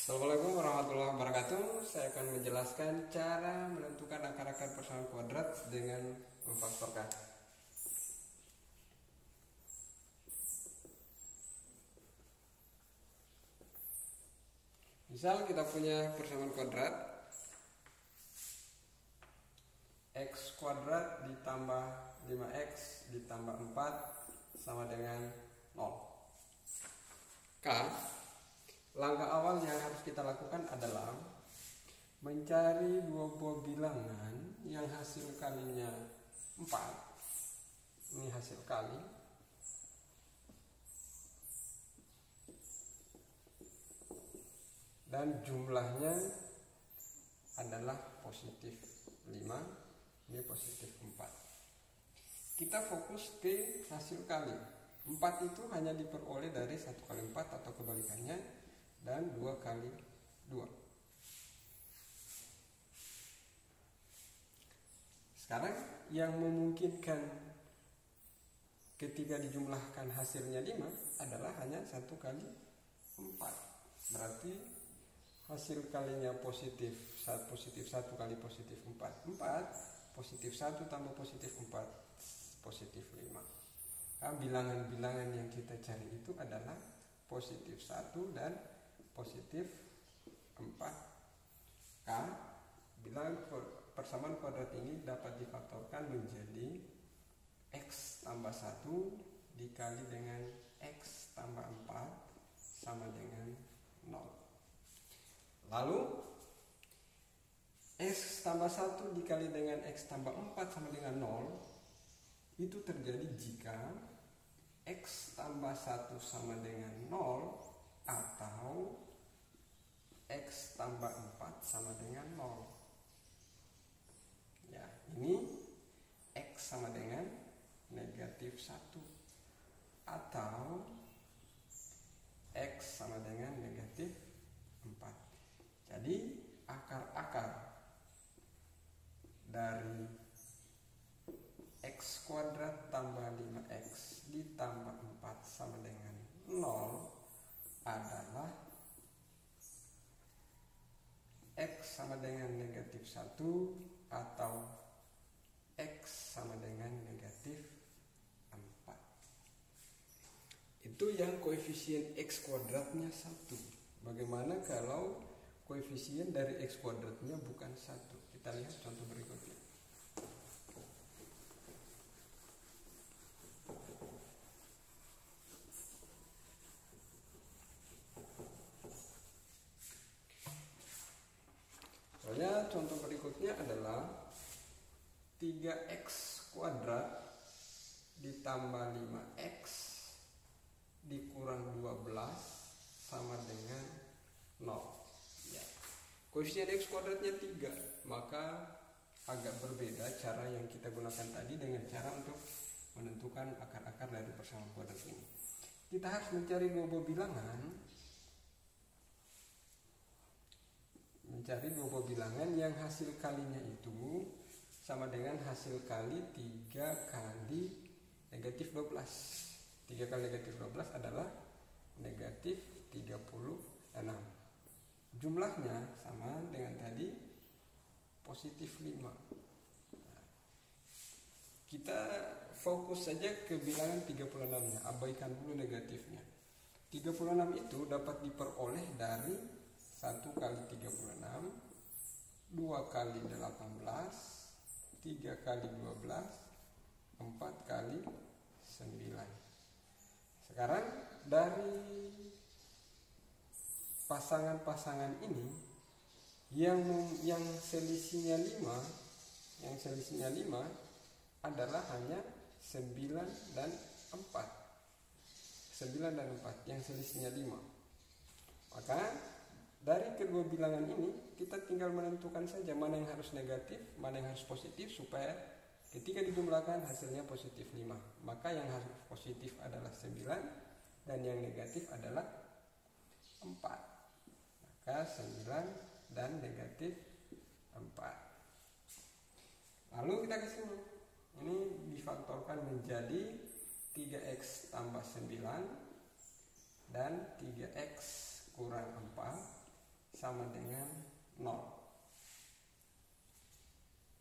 Assalamualaikum warahmatullahi wabarakatuh. Saya akan menjelaskan cara menentukan akar-akar persamaan kuadrat dengan memfaktorkan. Misal kita punya persamaan kuadrat x kuadrat ditambah 5x ditambah 4 sama dengan 0. K. Langkah awal yang harus kita lakukan adalah mencari dua buah bilangan yang hasil kalinya 4. Ini hasil kali. Dan jumlahnya adalah positif 5, ini positif 4. Kita fokus ke hasil kali. 4 itu hanya diperoleh dari 1 kali 4 atau kebalikannya, dan 2 kali 2. Sekarang yang memungkinkan ketika dijumlahkan hasilnya 5 adalah hanya 1 kali 4. Berarti hasil kalinya positif 1 kali positif 4. 4 positif 1 tambah positif 4 positif 5. Nah, bilangan-bilangan yang kita cari itu adalah positif 1 dan positif 4. K. Bilangan persamaan kuadrat ini dapat difaktorkan menjadi x tambah 1 dikali dengan x tambah 4 sama dengan 0. Lalu x tambah 1 dikali dengan x tambah 4 sama dengan 0 itu terjadi jika x tambah 1 sama dengan 0 atau x tambah 4 sama dengan 0. Ya, ini x sama dengan negatif 1 atau x sama dengan negatif 4. Jadi akar-akar dari x kuadrat tambah 5x ditambah 4 sama dengan 0 adalah x sama dengan negatif 1 atau x sama dengan negatif 4. Itu yang koefisien x kuadratnya 1. Bagaimana kalau koefisien dari x kuadratnya bukan 1? Kita lihat contoh berikutnya. Contoh berikutnya adalah 3x kuadrat ditambah 5x dikurang 12 sama dengan 0. Ya. Koefisien x kuadratnya 3, maka agak berbeda cara yang kita gunakan tadi dengan cara untuk menentukan akar-akar dari persamaan kuadrat ini. Kita harus mencari dua buah bilangan. Mencari dua buah bilangan yang hasil kalinya itu sama dengan hasil kali 3 kali negatif 12. 3 kali negatif 12 adalah negatif 36. Jumlahnya sama dengan tadi positif 5. Kita fokus saja ke bilangan 36-nya, abaikan dulu negatifnya. 36 itu dapat diperoleh dari 1 kali 36, 2 kali 18, 3 kali 12, 4 kali 9. Sekarang dari pasangan-pasangan ini yang selisihnya 5, adalah hanya 9 dan 4. 9 dan 4 yang selisihnya 5. Maka dari kedua bilangan ini kita tinggal menentukan saja mana yang harus negatif, mana yang harus positif, supaya ketika dijumlahkan hasilnya positif 5. Maka yang harus positif adalah 9 dan yang negatif adalah 4. Maka 9 dan negatif 4. Lalu kita ke sini. Ini difaktorkan menjadi 3x tambah 9 dan 3x kurang 4 sama dengan 0.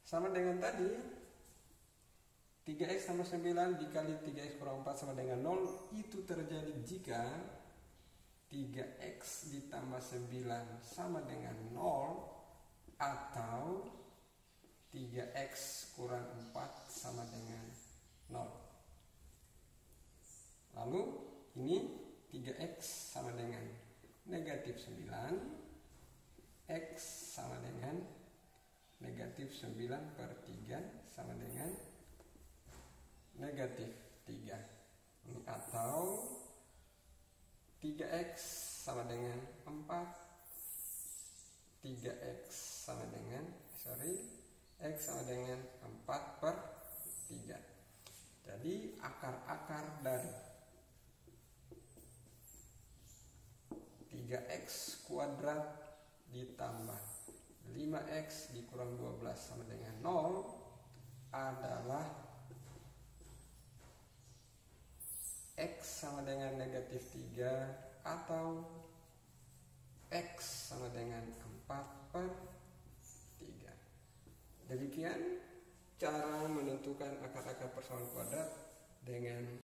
Sama dengan tadi, 3x tambah 9 dikali 3x kurang 4 sama dengan 0. Itu terjadi jika 3x ditambah 9 sama dengan 0 atau 3x kurang 4 sama dengan 0. Lalu ini 3x sama dengan negatif 9, x sama dengan negatif 9 per 3 sama dengan negatif 3. Atau 3x sama dengan 4, 3x sama dengan x sama dengan 4 per 3. Jadi akar-akar dari 3x kuadrat ditambah 5x dikurang 12 sama dengan 0 adalah x sama dengan negatif 3 atau x sama dengan 4 per 3. Demikian cara menentukan akar-akar persoalan kuadrat dengan